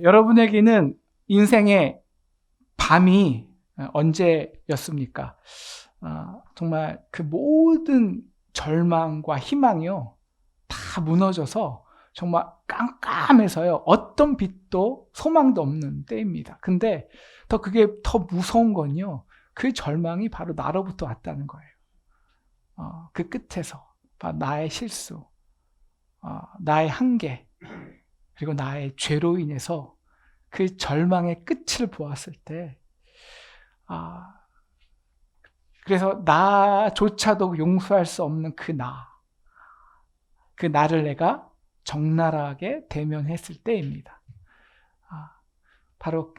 여러분에게는 인생의 밤이 언제였습니까? 정말 그 모든 절망과 희망이요, 다 무너져서 정말 깜깜해서요, 어떤 빛도 소망도 없는 때입니다. 근데 그게 더 무서운 건요, 그 절망이 바로 나로부터 왔다는 거예요. 그 끝에서 바로 나의 실수, 나의 한계, 그리고 나의 죄로 인해서 그 절망의 끝을 보았을 때, 그래서 나조차도 용서할 수 없는 그 나를 내가 적나라하게 대면했을 때입니다. 바로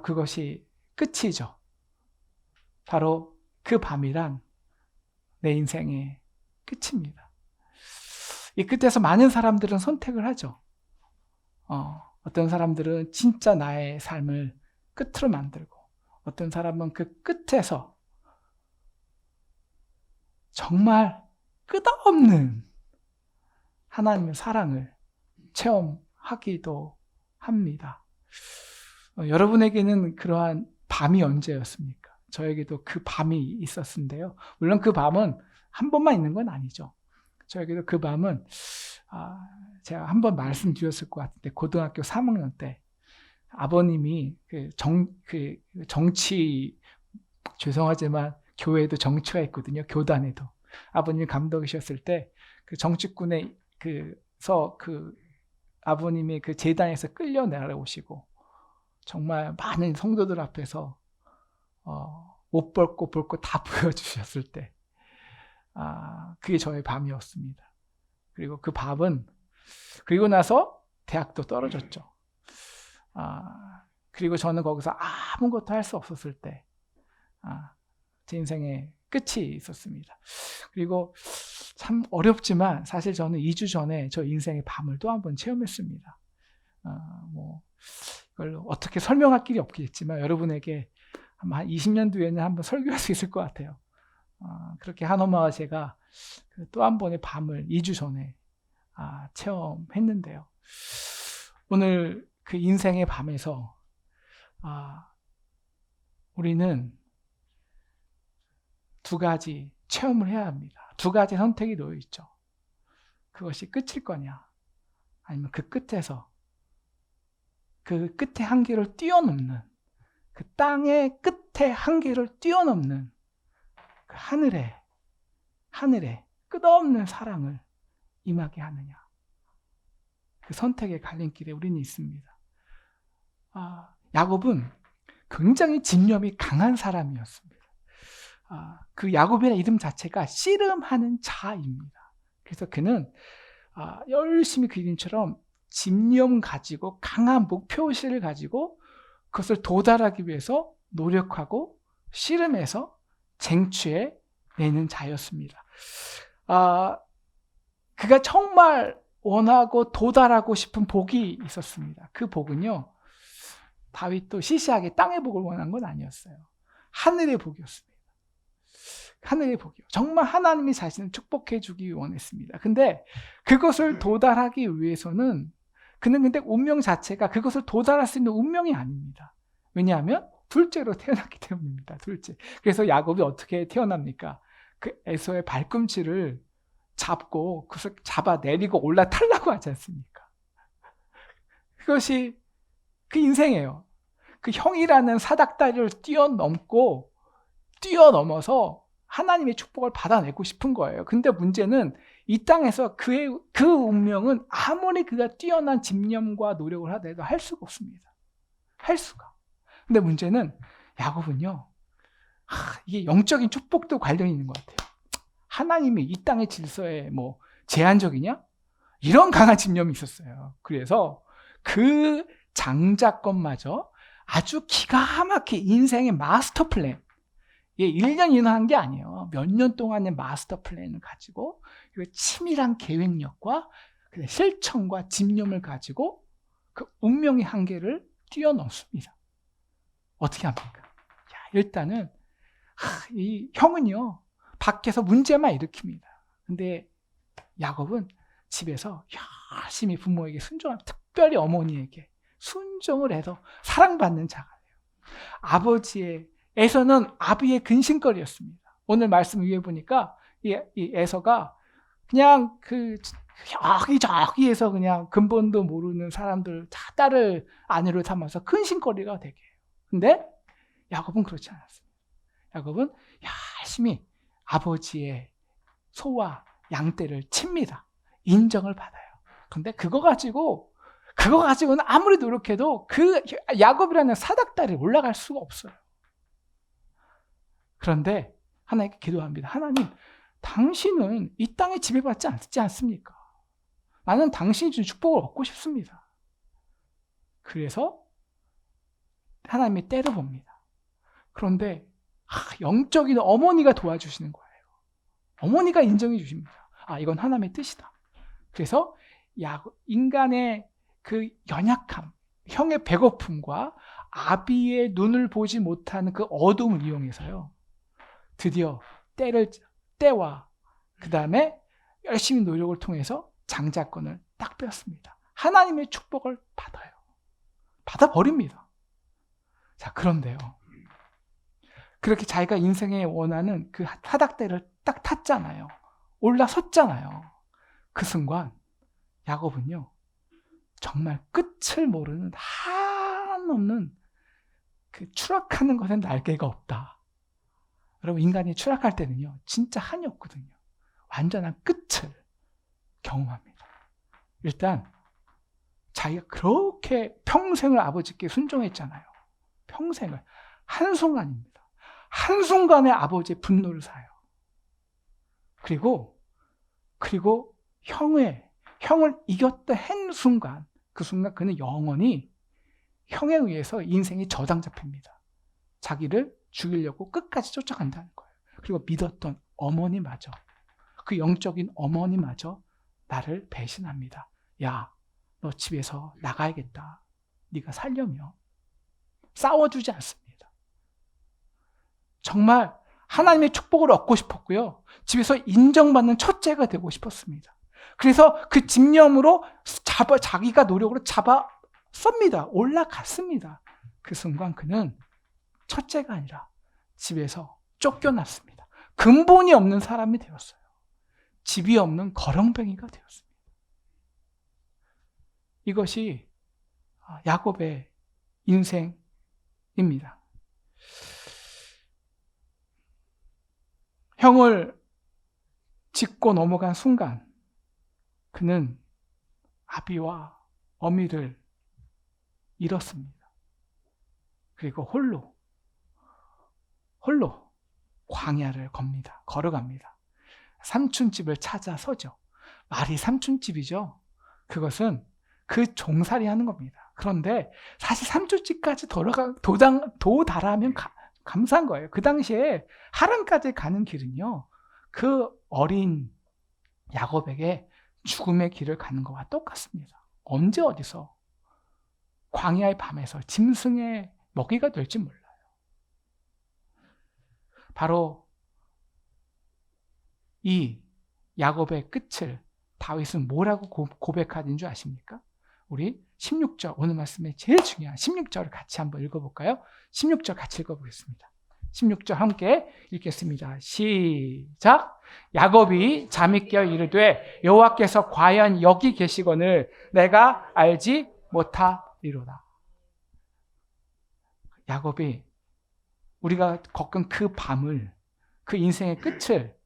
그것이 끝이죠. 바로 그 밤이란 내 인생의 끝입니다. 이 끝에서 많은 사람들은 선택을 하죠. 어떤 사람들은 진짜 나의 삶을 끝으로 만들고, 어떤 사람은 그 끝에서 정말 끝없는 하나님의 사랑을 체험하기도 합니다. 여러분에게는 그러한 밤이 언제였습니까? 저에게도 그 밤이 있었는데요. 물론 그 밤은 한 번만 있는 건 아니죠. 저에게도 그 밤은 제가 한번 말씀드렸을 것 같은데, 고등학교 3학년 때 아버님이 정치, 죄송하지만 교회에도 정치가 있거든요. 교단에도. 아버님이 감독이셨을 때 그 정치꾼에서 아버님이 그 재단에서 끌려 내려오시고, 정말 많은 성도들 앞에서 못 볼 거 볼 거 다 보여주셨을 때, 그게 저의 밤이었습니다. 그리고 그 밤은, 그리고 나서 대학도 떨어졌죠. 그리고 저는 거기서 아무것도 할 수 없었을 때, 제 인생의 끝이 있었습니다. 그리고 참 어렵지만 사실 저는 2주 전에 저 인생의 밤을 또 한 번 체험했습니다. 이걸 어떻게 설명할 길이 없겠지만 여러분에게 아마 한 20년 뒤에는 한번 설교할 수 있을 것 같아요. 그렇게 한 엄마와 제가 또 한 번의 밤을 2주 전에 체험했는데요. 오늘 그 인생의 밤에서 우리는 두 가지 체험을 해야 합니다. 두 가지 선택이 놓여 있죠. 그것이 끝일 거냐, 아니면 그 끝에서 그 끝의 한계를 뛰어넘는, 그 땅의 끝의 한계를 뛰어넘는 그 하늘의 끝없는 사랑을 임하게 하느냐. 그 선택의 갈림길에 우리는 있습니다. 야곱은 굉장히 집념이 강한 사람이었습니다. 그 야곱이라는 이름 자체가 씨름하는 자입니다. 그래서 그는 열심히 그 이름처럼 집념 가지고 강한 목표의식을 가지고 그것을 도달하기 위해서 노력하고 씨름해서 쟁취해 내는 자였습니다. 그가 정말 원하고 도달하고 싶은 복이 있었습니다. 그 복은요, 다윗도 시시하게 땅의 복을 원한 건 아니었어요. 하늘의 복이었습니다. 하늘의 복이요. 정말 하나님이 자신을 축복해 주기 원했습니다. 근데 그것을 도달하기 위해서는 그는 근데 운명 자체가 그것을 도달할 수 있는 운명이 아닙니다. 왜냐하면 둘째로 태어났기 때문입니다. 둘째. 그래서 야곱이 어떻게 태어납니까? 그 에서의 발꿈치를 잡고 그것을 잡아내리고 올라타려고 하지 않습니까? 그것이 그 인생이에요. 그 형이라는 사닥다리를 뛰어넘어서 하나님의 축복을 받아내고 싶은 거예요. 근데 문제는 이 땅에서 그 운명은 아무리 그가 뛰어난 집념과 노력을 하더라도 할 수가 없습니다. 할 수가. 근데 문제는 야곱은요, 이게 영적인 축복도 관련이 있는 것 같아요. 하나님이 이 땅의 질서에 제한적이냐? 이런 강한 집념이 있었어요. 그래서 그 장자권마저 아주 기가 막힌 인생의 마스터 플랜, 1년 2년 한 게 아니에요. 몇 년 동안의 마스터 플랜을 가지고 치밀한 계획력과 실천과 집념을 가지고 그 운명의 한계를 뛰어넘습니다. 어떻게 합니까? 일단은 이 형은요, 밖에서 문제만 일으킵니다. 근데 야곱은 집에서 열심히 부모에게 순종하고 특별히 어머니에게 순종을 해서 사랑받는 자가 돼요. 아버지의 에서는 아비의 근심거리였습니다. 오늘 말씀 위에 보니까 이 에서가 그냥 그 여기저기에서 그냥 근본도 모르는 사람들 다 딸을 아내로 삼아서 근심거리가 되게 해요. 근데 야곱은 그렇지 않았습니다. 야곱은 열심히 아버지의 소와 양떼를 칩니다. 인정을 받아요. 근데 그거 가지고는 아무리 노력해도 그 야곱이라는 사닥다리에 올라갈 수가 없어요. 그런데 하나님께 기도합니다. 하나님, 당신은 이 땅에 지배받지 않지 않습니까? 나는 당신이 준 축복을 얻고 싶습니다. 그래서 하나님이 때려봅니다. 그런데 영적인 어머니가 도와주시는 거예요. 어머니가 인정해 주십니다. 이건 하나님의 뜻이다. 그래서 인간의 그 연약함, 형의 배고픔과 아비의 눈을 보지 못하는 그 어둠을 이용해서요, 드디어 때와 그 다음에 열심히 노력을 통해서 장자권을 딱 뺐습니다. 하나님의 축복을 받아요. 받아버립니다. 자, 그런데요, 그렇게 자기가 인생에 원하는 그 사닥대를 딱 탔잖아요. 올라섰잖아요. 그 순간 야곱은요, 정말 끝을 모르는 한없는 그 추락하는 것엔 날개가 없다. 여러분, 인간이 추락할 때는요, 진짜 한이 없거든요. 완전한 끝을 경험합니다. 일단 자기가 그렇게 평생을 아버지께 순종했잖아요. 평생을. 한순간입니다. 한순간에 아버지의 분노를 사요. 그리고 형을 이겼다 한 순간, 그 순간 그는 영원히 형에 의해서 인생이 저당 잡힙니다. 자기를 죽이려고 끝까지 쫓아간다는 거예요. 그리고 믿었던 어머니마저, 그 영적인 어머니마저 나를 배신합니다. 야, 너 집에서 나가야겠다. 네가 살려며 싸워주지 않습니다. 정말 하나님의 축복을 얻고 싶었고요, 집에서 인정받는 첫째가 되고 싶었습니다. 그래서 그 집념으로 자기가 노력으로 쏩니다. 올라갔습니다. 그 순간 그는 첫째가 아니라 집에서 쫓겨났습니다. 근본이 없는 사람이 되었어요. 집이 없는 거렁뱅이가 되었습니다. 이것이 야곱의 인생입니다. 형을 짚고 넘어간 순간 그는 아비와 어미를 잃었습니다. 그리고 홀로 광야를 걸어갑니다. 삼촌집을 찾아서죠. 말이 삼촌집이죠. 그것은 그 종살이 하는 겁니다. 그런데 사실 삼촌집까지 도달하면 감사한 거예요. 그 당시에 하란까지 가는 길은요, 그 어린 야곱에게 죽음의 길을 가는 것과 똑같습니다. 언제 어디서 광야의 밤에서 짐승의 먹이가 될지 몰라요. 바로 이 야곱의 끝을 다윗은 뭐라고 고백하는 줄 아십니까? 우리 16절, 오늘 말씀에 제일 중요한 16절을 같이 한번 읽어볼까요? 16절 같이 읽어보겠습니다. 16절 함께 읽겠습니다. 시작. 야곱이 잠이 깨어 이르되 여호와께서 과연 여기 계시거늘 내가 알지 못하리로다. 야곱이 우리가 겪은 그 밤을, 그 인생의 끝을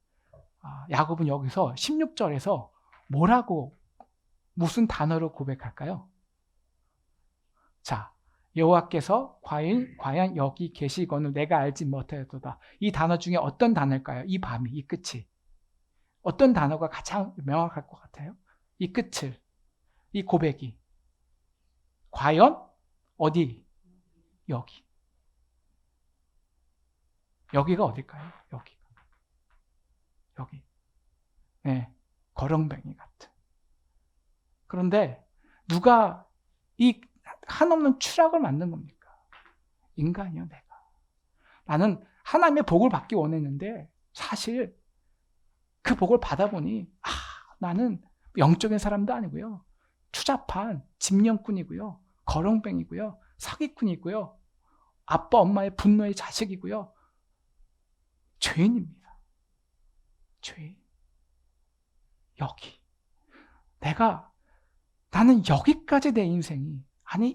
야곱은 여기서 16절에서 뭐라고, 무슨 단어로 고백할까요? 자, 여호와께서 과연 여기 계시거늘 내가 알지 못하였도다. 이 단어 중에 어떤 단어일까요? 이 밤이, 이 끝이. 어떤 단어가 가장 명확할 것 같아요? 이 끝을, 이 고백이. 과연 어디? 여기가 어딜까요? 여기. 네, 거렁뱅이 같은. 그런데 누가 이 한없는 추락을 만든 겁니까? 인간이요, 내가. 나는 하나님의 복을 받기 원했는데 사실 그 복을 받아보니 나는 영적인 사람도 아니고요. 추잡한 집념꾼이고요. 거렁뱅이고요. 사기꾼이고요. 아빠 엄마의 분노의 자식이고요. 죄인입니다. 죄인. 나는 여기까지 내 인생이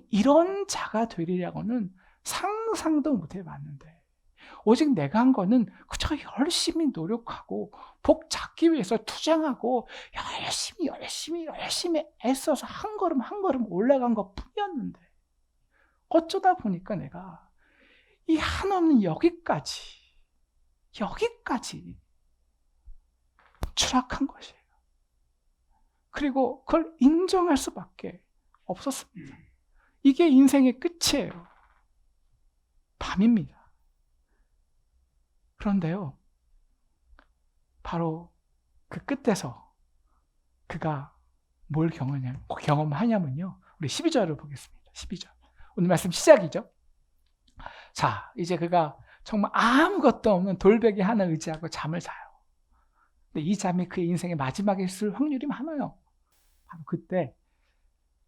이런 자가 되리라고는 상상도 못 해봤는데 오직 내가 한 거는 그저 열심히 노력하고 복 잡기 위해서 투쟁하고 열심히 애써서 한 걸음 한 걸음 올라간 것 뿐이었는데 어쩌다 보니까 내가 이 한없는 여기까지 추락한 것이에요. 그리고 그걸 인정할 수밖에 없었습니다. 이게 인생의 끝이에요. 밤입니다. 그런데요, 바로 그 끝에서 그가 뭘 경험하냐면요. 우리 12절을 보겠습니다. 12절. 오늘 말씀 시작이죠. 자, 이제 그가 정말 아무것도 없는 돌베개 하나 의지하고 잠을 자요. 근데 이 잠이 그의 인생의 마지막에 있을 확률이 많아요. 바로 그때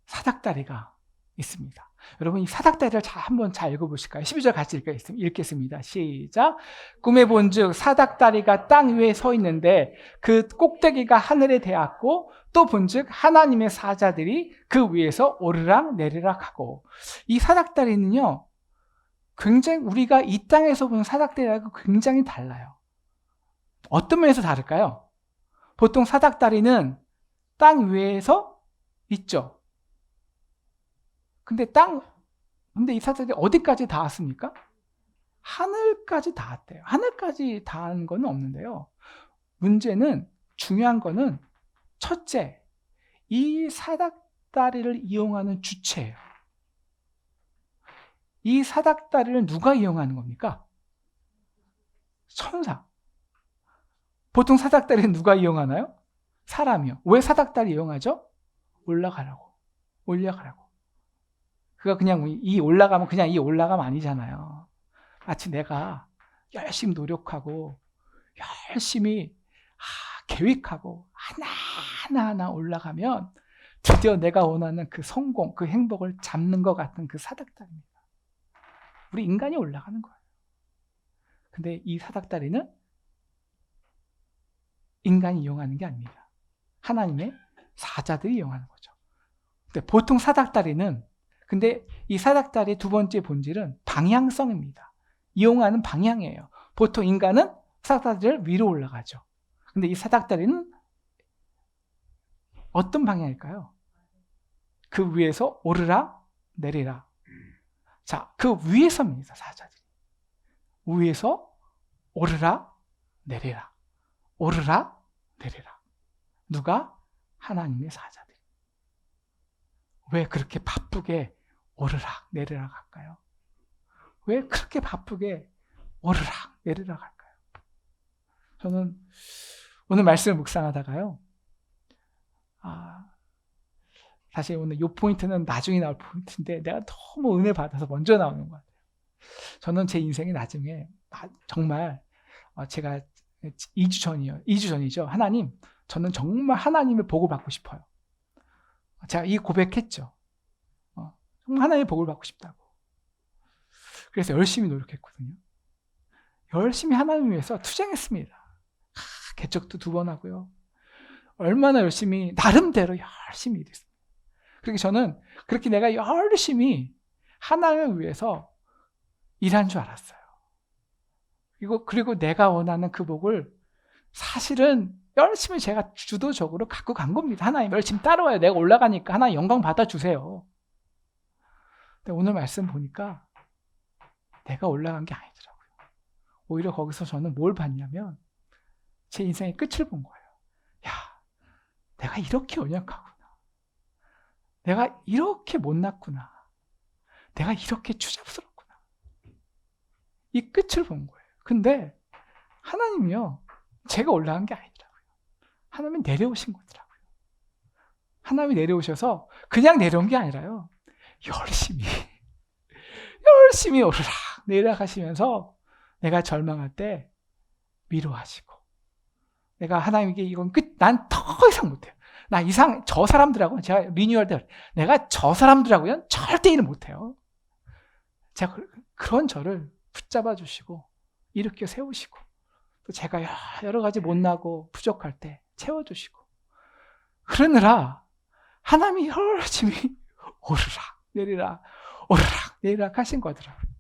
사닥다리가 있습니다. 여러분 이 사닥다리를 한번 잘 읽어보실까요? 12절 같이 읽겠습니다. 시작. 꿈에 본즉 사닥다리가 땅 위에 서 있는데 그 꼭대기가 하늘에 닿았고 또 본즉 하나님의 사자들이 그 위에서 오르락 내리락 하고 이 사닥다리는요 굉장히 우리가 이 땅에서 보는 사닥다리하고 굉장히 달라요. 어떤 면에서 다를까요? 보통 사닥다리는 땅 위에서 있죠. 근데 이 사닥다리 어디까지 닿았습니까? 하늘까지 닿았대요. 하늘까지 닿은 건 없는데요. 중요한 거는 첫째, 이 사닥다리를 이용하는 주체예요. 이 사닥다리를 누가 이용하는 겁니까? 천사. 보통 사닥다리는 누가 이용하나요? 사람이요. 왜 사닥다리 이용하죠? 올라가라고. 그가 그냥 올라가면 이 올라가면 아니잖아요. 마치 내가 열심히 노력하고 열심히 계획하고 하나하나 올라가면 드디어 내가 원하는 그 성공, 그 행복을 잡는 것 같은 그 사닥다리입니다. 우리 인간이 올라가는 거예요. 근데 이 사닥다리는 인간이 이용하는 게 아닙니다. 하나님의 사자들이 이용하는 거죠. 근데 보통 근데 이 사닥다리의 두 번째 본질은 방향성입니다. 이용하는 방향이에요. 보통 인간은 사닥다리를 위로 올라가죠. 근데 이 사닥다리는 어떤 방향일까요? 그 위에서 오르락 내리락. 자, 그 위에서입니다. 사자들이. 위에서 오르락 내리락. 오르락 내리락. 누가? 하나님의 사자들이. 왜 그렇게 바쁘게 오르락 내리락 할까요? 왜 그렇게 바쁘게 오르락 내리락 할까요? 저는 오늘 말씀을 묵상하다가요. 사실 오늘 이 포인트는 나중에 나올 포인트인데 내가 너무 은혜 받아서 먼저 나오는 것 같아요. 저는 제 인생에 나중에 정말 제가 2주 전이죠. 하나님, 저는 정말 하나님의 복을 받고 싶어요. 제가 이 고백했죠. 정말 하나님의 복을 받고 싶다고. 그래서 열심히 노력했거든요. 열심히 하나님 위해서 투쟁했습니다. 개척도 2번 하고요. 얼마나 열심히 나름대로 열심히 일했습니다. 그렇게 저는 그렇게 내가 열심히 하나님을 위해서 일한 줄 알았어요. 그리고 내가 원하는 그 복을 사실은 열심히 제가 주도적으로 갖고 간 겁니다. 하나님 열심히 따라와요. 내가 올라가니까 하나님 영광 받아주세요. 근데 오늘 말씀 보니까 내가 올라간 게 아니더라고요. 오히려 거기서 저는 뭘 봤냐면 제 인생의 끝을 본 거예요. 야, 내가 이렇게 연약하구나. 내가 이렇게 못났구나. 내가 이렇게 추잡스럽구나. 이 끝을 본 거예요. 근데 하나님이요, 제가 올라간 게 아니더라고요. 하나님이 내려오신 거더라고요. 하나님이 내려오셔서 그냥 내려온 게 아니라요. 열심히 오르락 내려가시면서 내가 절망할 때 위로하시고 내가 하나님에게 이건 끝, 난 더 이상 못해요. 저 사람들하고는 제가 리뉴얼 때 내가 저 사람들하고는 절대 일을 못해요. 제가 그런 저를 붙잡아 주시고 일으켜 세우시고 또 제가 여러 가지 못나고 부족할 때 채워주시고 그러느라 하나님이 열심히 오르락 내리락 오르락 내리락 하신 거더라고요.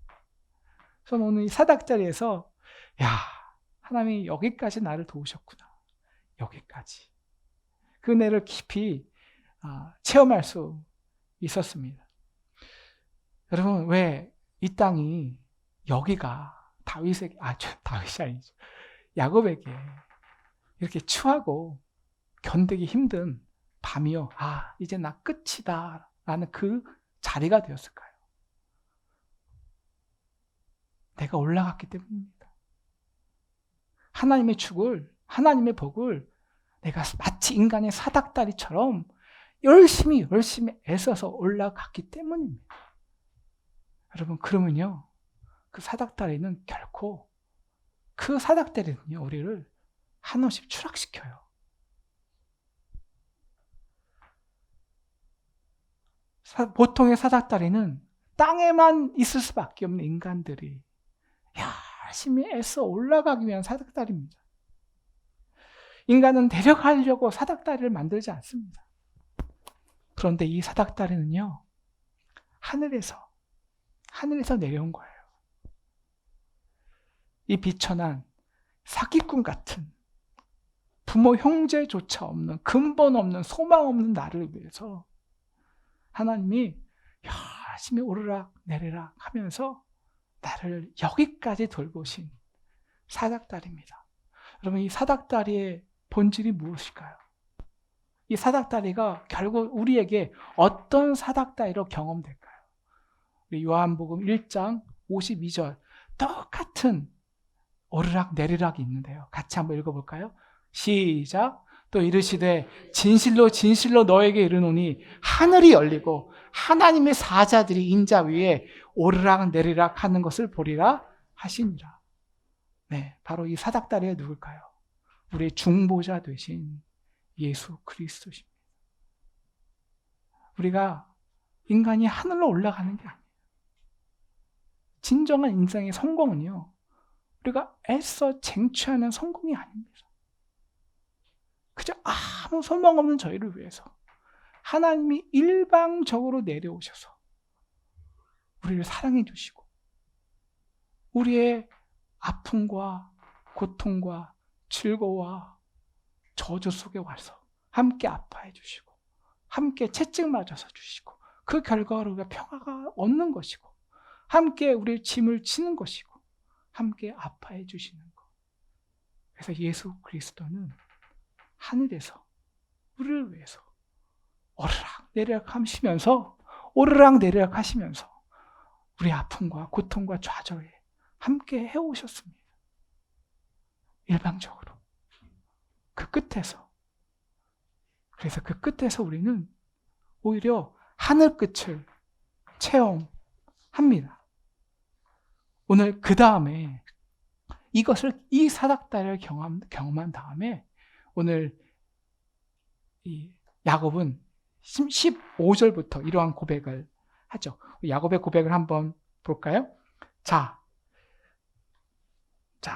저는 오늘 이 사닥자리에서 하나님이 여기까지 나를 도우셨구나. 여기까지. 그 은혜를 깊이 체험할 수 있었습니다. 여러분, 왜 이 땅이 여기가 다윗이 아니죠. 야곱에게 이렇게 추하고 견디기 힘든 밤이요. 이제 나 끝이다. 라는 그 자리가 되었을까요? 내가 올라갔기 때문입니다. 하나님의 축을, 하나님의 복을 내가 마치 인간의 사닥다리처럼 열심히 애써서 올라갔기 때문입니다. 여러분, 그러면요, 그 사닥다리는 결코, 그 사닥다리는요, 우리를 한없이 추락시켜요. 보통의 사닥다리는 땅에만 있을 수밖에 없는 인간들이 열심히 애써 올라가기 위한 사닥다리입니다. 인간은 내려가려고 사닥다리를 만들지 않습니다. 그런데 이 사닥다리는요, 하늘에서 내려온 거예요. 이 비천한 사기꾼 같은 부모 형제조차 없는 근본 없는 소망 없는 나를 위해서 하나님이 열심히 오르락 내리락 하면서 나를 여기까지 돌보신 사닥다리입니다. 여러분, 이 사닥다리의 본질이 무엇일까요? 이 사닥다리가 결국 우리에게 어떤 사닥다리로 경험될까요? 우리 요한복음 1장 52절 똑같은 오르락 내리락이 있는데요. 같이 한번 읽어볼까요? 시작. 또 이르시되 진실로 진실로 너에게 이르노니 하늘이 열리고 하나님의 사자들이 인자 위에 오르락 내리락 하는 것을 보리라 하시니라. 네, 바로 이 사닥다리가 누굴까요? 우리의 중보자 되신 예수 그리스도십니다. 우리가 인간이 하늘로 올라가는 게 아니에요. 진정한 인생의 성공은요, 우리가 애써 쟁취하는 성공이 아닙니다. 그저 아무 소망 없는 저희를 위해서 하나님이 일방적으로 내려오셔서 우리를 사랑해 주시고 우리의 아픔과 고통과 즐거움과 저주 속에 와서 함께 아파해 주시고 함께 채찍 맞아서 주시고 그 결과로 우리가 평화가 얻는 것이고 함께 우리의 짐을 지는 것이고 함께 아파해 주시는 것. 그래서 예수 그리스도는 하늘에서 우리를 위해서 오르락 내리락 하시면서 우리 아픔과 고통과 좌절에 함께 해오셨습니다. 일방적으로. 그 끝에서. 그래서 그 끝에서 우리는 오히려 하늘 끝을 체험합니다. 오늘 그 다음에 이 사닥다리를 경험한 다음에 오늘 이 야곱은 15절부터 이러한 고백을 하죠. 야곱의 고백을 한번 볼까요? 자,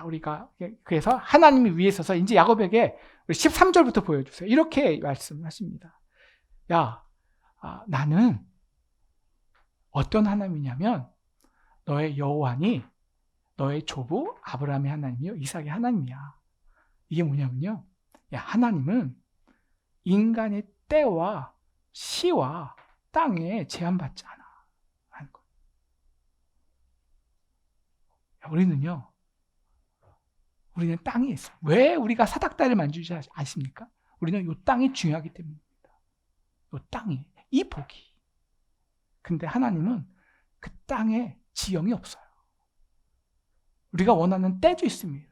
우리가 그래서 하나님이 위에 서서 이제 야곱에게 13절부터 보여주세요. 이렇게 말씀하십니다. 나는 어떤 하나님이냐면 너의 여호와니 너의 조부 아브라함의 하나님이요 이삭의 하나님이야. 이게 뭐냐면요, 하나님은 인간의 때와 시와 땅에 제한받지 않아 하는 거예요. 우리는 땅에 있어요. 왜 우리가 사닥다리를 만지지 아십니까? 우리는 이 땅이 중요하기 때문입니다. 이 땅이, 이 복이. 근데 하나님은 그 땅에 지형이 없어요. 우리가 원하는 때도 있습니다.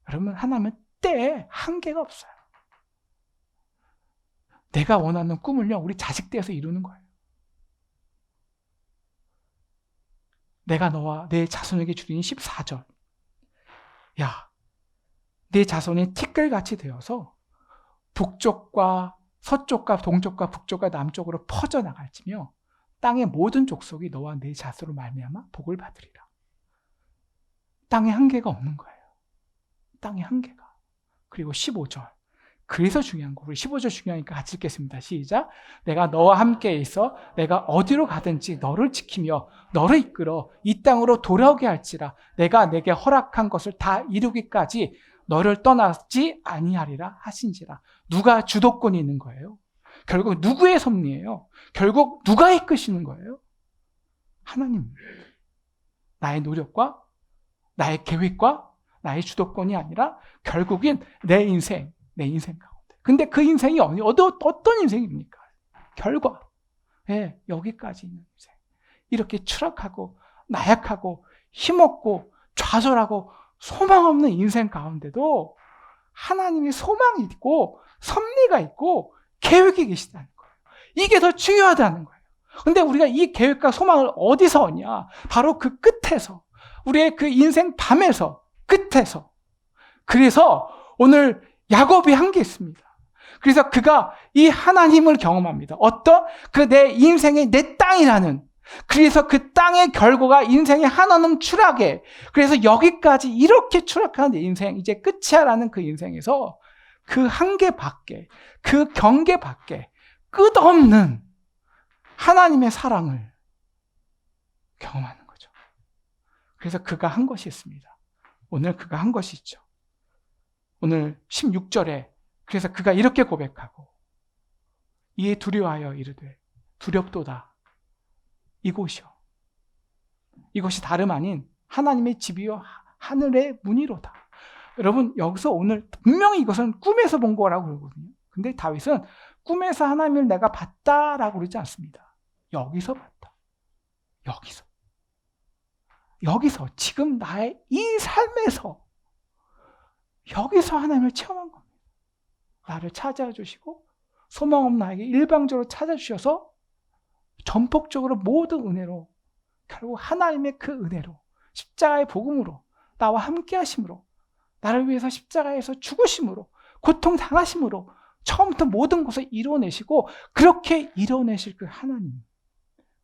여러분, 하나님은 때에 한계가 없어요. 내가 원하는 꿈을요, 우리 자식 때에서 이루는 거예요. 내가 너와 내 자손에게 주리니 14절. 네 자손이 티끌같이 되어서 북쪽과 서쪽과 동쪽과 북쪽과 남쪽으로 퍼져나갈지며 땅의 모든 족속이 너와 네 자손으로 말미암아 복을 받으리라. 땅에 한계가 없는 거예요. 땅에 한계가. 그리고 15절. 그래서 중요한 거. 우리 15절 중요하니까 같이 읽겠습니다. 시작. 내가 너와 함께 있어 내가 어디로 가든지 너를 지키며 너를 이끌어 이 땅으로 돌아오게 할지라. 내가 내게 허락한 것을 다 이루기까지 너를 떠나지 아니하리라 하신지라. 누가 주도권이 있는 거예요? 결국 누구의 섭리예요? 결국 누가 이끄시는 거예요? 하나님. 나의 노력과 나의 계획과 나의 주도권이 아니라 결국엔 내 인생 가운데. 근데 그 인생이 어떤 인생입니까? 결과. 네, 여기까지 있는 인생. 이렇게 추락하고 나약하고 힘없고 좌절하고 소망 없는 인생 가운데도 하나님의 소망이 있고 섭리가 있고 계획이 계시다는 거예요. 이게 더 중요하다는 거예요. 근데 우리가 이 계획과 소망을 어디서 얻냐? 바로 그 끝에서, 우리의 그 인생 밤에서, 끝에서. 그래서 오늘 야곱이 한 게 있습니다. 그래서 그가 이 하나님을 경험합니다. 어떤? 그 내 인생의 내 땅이라는. 그래서 그 땅의 결과가 인생의 한없는 추락에, 그래서 여기까지 이렇게 추락하는 내 인생, 이제 끝이야라는 그 인생에서 그 한계 밖에, 그 경계 밖에 끝없는 하나님의 사랑을 경험하는 거죠. 그래서 그가 한 것이 있습니다. 오늘 그가 한 것이 있죠. 오늘 16절에 그래서 그가 이렇게 고백하고 이에 두려워하여 이르되 두렵도다. 이곳이요. 이것이 다름 아닌 하나님의 집이요 하늘의 문이로다. 여러분 여기서 오늘 분명히 이것은 꿈에서 본 거라고 그러거든요. 근데 다윗은 꿈에서 하나님을 내가 봤다라고 그러지 않습니다. 여기서 봤다. 여기서 지금 나의 이 삶에서 여기서 하나님을 체험한 겁니다. 나를 찾아와 주시고 소망 없는 나에게 일방적으로 찾아주셔서 전폭적으로 모든 은혜로 결국 하나님의 그 은혜로 십자가의 복음으로 나와 함께 하심으로 나를 위해서 십자가에서 죽으심으로 고통당하심으로 처음부터 모든 것을 이뤄내시고 그렇게 이뤄내실 그 하나님.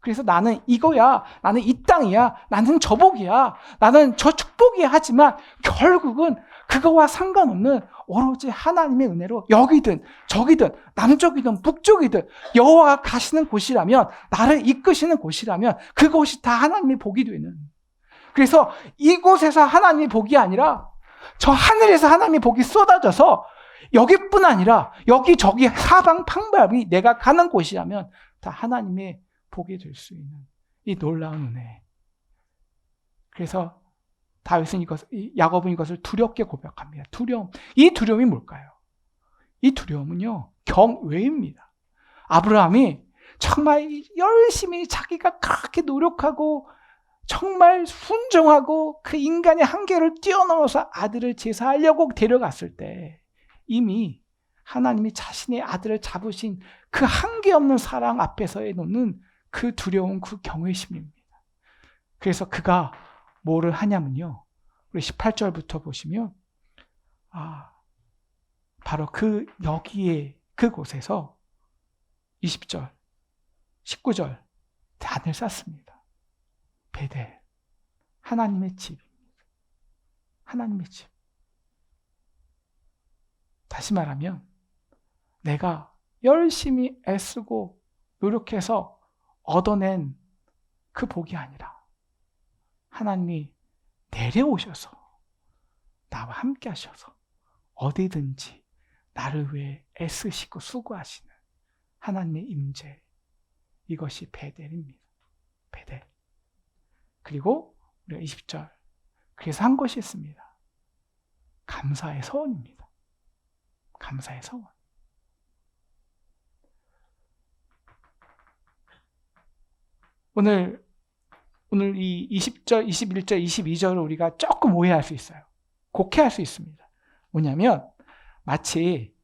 그래서 나는 이거야, 나는 이 땅이야, 나는 저 복이야, 나는 저 축복이야 하지만 결국은 그거와 상관없는 오로지 하나님의 은혜로 여기든 저기든 남쪽이든 북쪽이든 여호와가 가시는 곳이라면, 나를 이끄시는 곳이라면 그곳이 다 하나님의 복이 되는. 그래서 이곳에서 하나님의 복이 아니라 저 하늘에서 하나님의 복이 쏟아져서 여기뿐 아니라 여기저기 사방팔방이 내가 가는 곳이라면 다 하나님의 복이 될 수 있는 이 놀라운 은혜. 그래서 다윗은 야곱은 이것을 두렵게 고백합니다. 두려움. 이 두려움이 뭘까요? 이 두려움은요, 경외입니다. 아브라함이 정말 열심히 자기가 그렇게 노력하고 정말 순종하고 그 인간의 한계를 뛰어넘어서 아들을 제사하려고 데려갔을 때 이미 하나님이 자신의 아들을 잡으신 그 한계 없는 사랑 앞에서에 놓는 그 두려움, 그 경외심입니다. 그래서 그가 뭐를 하냐면요, 우리 18절부터 보시면 바로 여기에 그곳에서 20절, 19절 단을 쌓습니다. 베델, 하나님의 집입니다. 하나님의 집. 다시 말하면 내가 열심히 애쓰고 노력해서 얻어낸 그 복이 아니라 하나님이 내려오셔서 나와 함께 하셔서 어디든지 나를 위해 애쓰시고 수고하시는 하나님의 임재, 이것이 베델입니다. 베델. 그리고 우리가 20절, 그래서 한 것이 있습니다. 감사의 서원입니다. 감사의 서원. 오늘 이 20절, 21절, 22절을 우리가 조금 오해할 수 있어요. 곡해할 수 있습니다. 뭐냐면 마치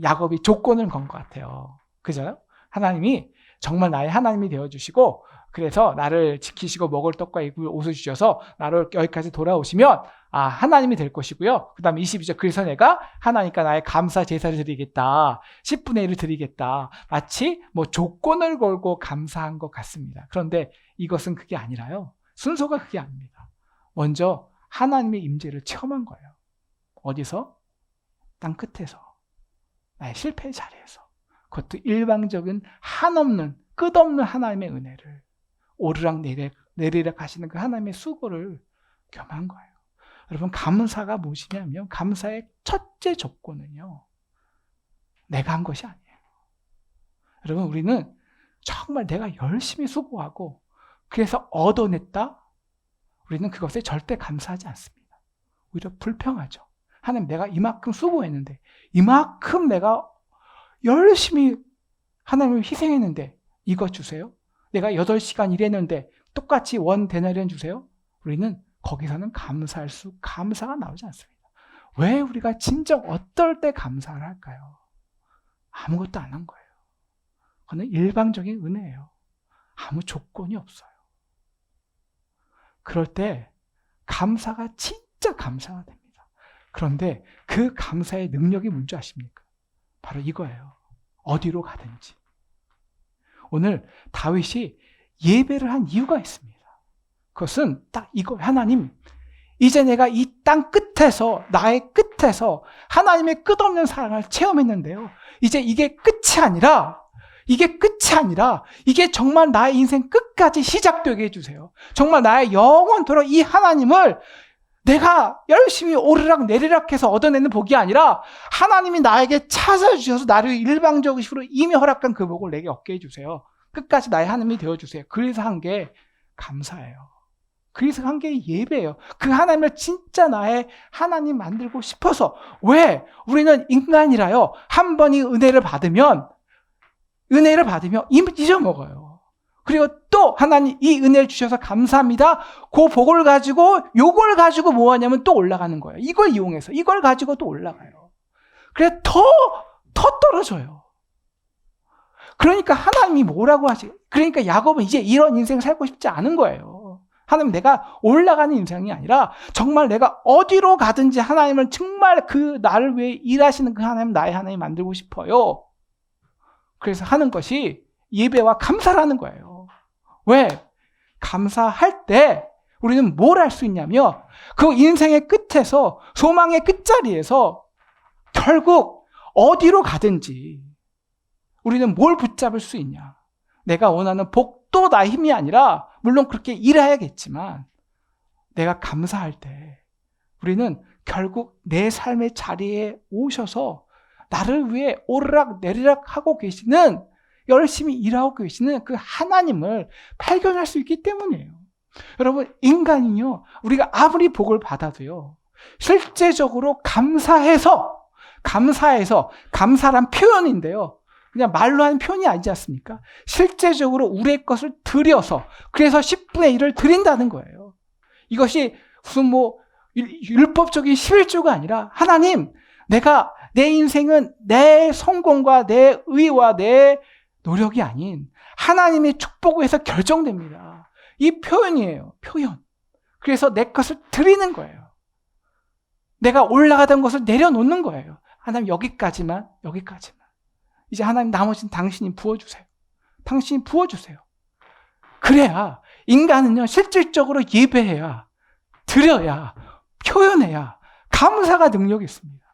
야곱이 조건을 건 것 같아요. 그죠? 하나님이 정말 나의 하나님이 되어주시고 그래서 나를 지키시고 먹을 떡과 입을 옷을 주셔서 나를 여기까지 돌아오시면 하나님이 될 것이고요. 그 다음에 22절, 그래서 내가 하나님과 나의 감사 제사를 드리겠다. 10분의 1을 드리겠다. 마치 뭐 조건을 걸고 감사한 것 같습니다. 그런데 이것은 그게 아니라요. 순서가 그게 아닙니다. 먼저 하나님의 임재를 체험한 거예요. 어디서? 땅 끝에서. 나의 실패의 자리에서. 그것도 일방적인 한없는 끝없는 하나님의 은혜를, 오르락 내리락 하시는 그 하나님의 수고를 겸한 거예요. 여러분, 감사가 무엇이냐면, 감사의 첫째 조건은요, 내가 한 것이 아니에요. 여러분, 우리는 정말 내가 열심히 수고하고 그래서 얻어냈다? 우리는 그것에 절대 감사하지 않습니다. 오히려 불평하죠. 하나님, 내가 이만큼 수고했는데, 이만큼 내가 열심히 하나님을 희생했는데 이것 주세요? 내가 8시간 일했는데 똑같이 원 데나리온 주세요? 우리는 거기서는 감사가 나오지 않습니다. 왜 우리가 진정 어떨 때 감사를 할까요? 아무것도 안 한 거예요. 그건 일방적인 은혜예요. 아무 조건이 없어요. 그럴 때 감사가 진짜 감사가 됩니다. 그런데 그 감사의 능력이 뭔지 아십니까? 바로 이거예요. 어디로 가든지. 오늘 다윗이 예배를 한 이유가 있습니다. 그것은 딱 이거, 하나님, 이제 내가 이 땅 끝에서, 나의 끝에서 하나님의 끝없는 사랑을 체험했는데요. 이제 이게 끝이 아니라, 이게 정말 나의 인생 끝까지 시작되게 해주세요. 정말 나의 영원토록 이 하나님을 내가 열심히 오르락 내리락 해서 얻어내는 복이 아니라 하나님이 나에게 찾아주셔서 나를 일방적으로 이미 허락한 그 복을 내게 얻게 해주세요. 끝까지 나의 하나님이 되어주세요. 그래서 한 게 감사예요. 그래서 한 게 예배예요. 그 하나님을 진짜 나의 하나님 만들고 싶어서. 왜? 우리는 인간이라요. 한 번 이 은혜를 받으면 잊어먹어요. 그리고 또 하나님 이 은혜를 주셔서 감사합니다. 그 복을 가지고 요걸 가지고 뭐 하냐면 또 올라가는 거예요. 이걸 이용해서 이걸 가지고 또 올라가요. 그래서 더 떨어져요. 그러니까 하나님이 뭐라고 그러니까 야곱은 이제 이런 인생 살고 싶지 않은 거예요. 하나님, 내가 올라가는 인생이 아니라 정말 내가 어디로 가든지 하나님을 정말 그 나를 위해 일하시는 그 하나님, 나의 하나님 만들고 싶어요. 그래서 하는 것이 예배와 감사라는 거예요. 왜? 감사할 때 우리는 뭘 할 수 있냐면 그 인생의 끝에서, 소망의 끝자리에서 결국 어디로 가든지 우리는 뭘 붙잡을 수 있냐. 내가 원하는 복도 나의 힘이 아니라, 물론 그렇게 일해야겠지만, 내가 감사할 때 우리는 결국 내 삶의 자리에 오셔서 나를 위해 오르락 내리락 하고 계시는, 열심히 일하고 계시는 그 하나님을 발견할 수 있기 때문이에요. 여러분, 인간은요, 우리가 아무리 복을 받아도요, 실제적으로 감사해서, 감사란 표현인데요, 그냥 말로 하는 표현이 아니지 않습니까? 실제적으로 우리의 것을 들여서, 그래서 10분의 1을 드린다는 거예요. 이것이 무슨 율법적인 11조가 아니라, 하나님, 내 인생은 내 성공과 내 의와 내 노력이 아닌 하나님의 축복을 해서 결정됩니다. 이 표현이에요. 표현. 그래서 내 것을 드리는 거예요. 내가 올라가던 것을 내려놓는 거예요. 하나님, 여기까지만. 이제 하나님, 나머지는 당신이 부어주세요. 그래야 인간은요, 실질적으로 예배해야, 드려야, 표현해야 감사가 능력이 있습니다.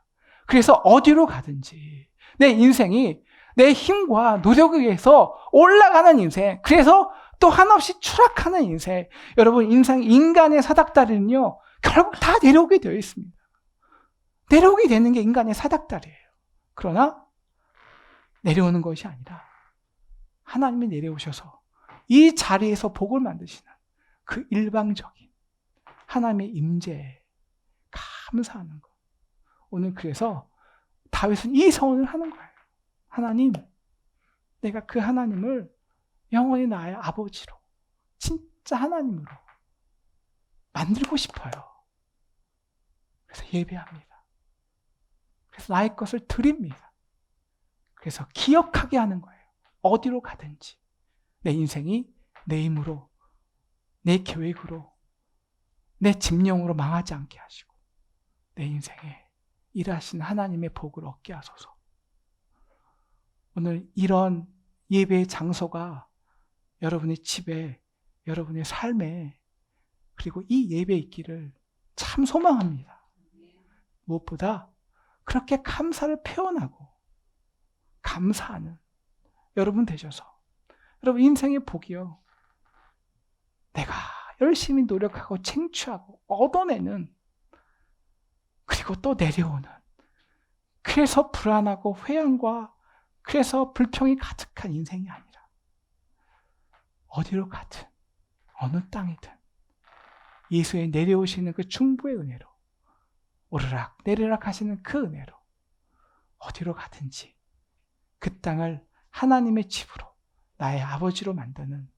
그래서 어디로 가든지 내 인생이 내 힘과 노력에 의해서 올라가는 인생, 그래서 또 한없이 추락하는 인생. 여러분, 인간의 사닥다리는요, 결국 다 내려오게 되어 있습니다. 내려오게 되는 게 인간의 사닥다리예요. 그러나 내려오는 것이 아니라 하나님이 내려오셔서 이 자리에서 복을 만드시는 그 일방적인 하나님의 임재에 감사하는 것. 오늘 그래서 다윗은 이 서원을 하는 거예요. 하나님, 내가 그 하나님을 영원히 나의 아버지로, 진짜 하나님으로 만들고 싶어요. 그래서 예배합니다. 그래서 나의 것을 드립니다. 그래서 기억하게 하는 거예요. 어디로 가든지 내 인생이 내 힘으로, 내 계획으로, 내 집념으로 망하지 않게 하시고, 내 인생에 일하신 하나님의 복을 얻게 하소서. 오늘 이런 예배의 장소가 여러분의 집에, 여러분의 삶에, 그리고 이 예배에 있기를 참 소망합니다. 무엇보다 그렇게 감사를 표현하고 감사하는 여러분 되셔서, 여러분 인생의 복이요, 내가 열심히 노력하고 쟁취하고 얻어내는, 그리고 또 내려오는, 그래서 불안하고 회한과 그래서 불평이 가득한 인생이 아니라 어디로 가든 어느 땅이든 예수의 내려오시는 그 중보의 은혜로, 오르락 내리락 하시는 그 은혜로 어디로 가든지 그 땅을 하나님의 집으로, 나의 아버지로 만드는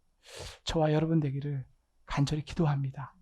저와 여러분 되기를 간절히 기도합니다.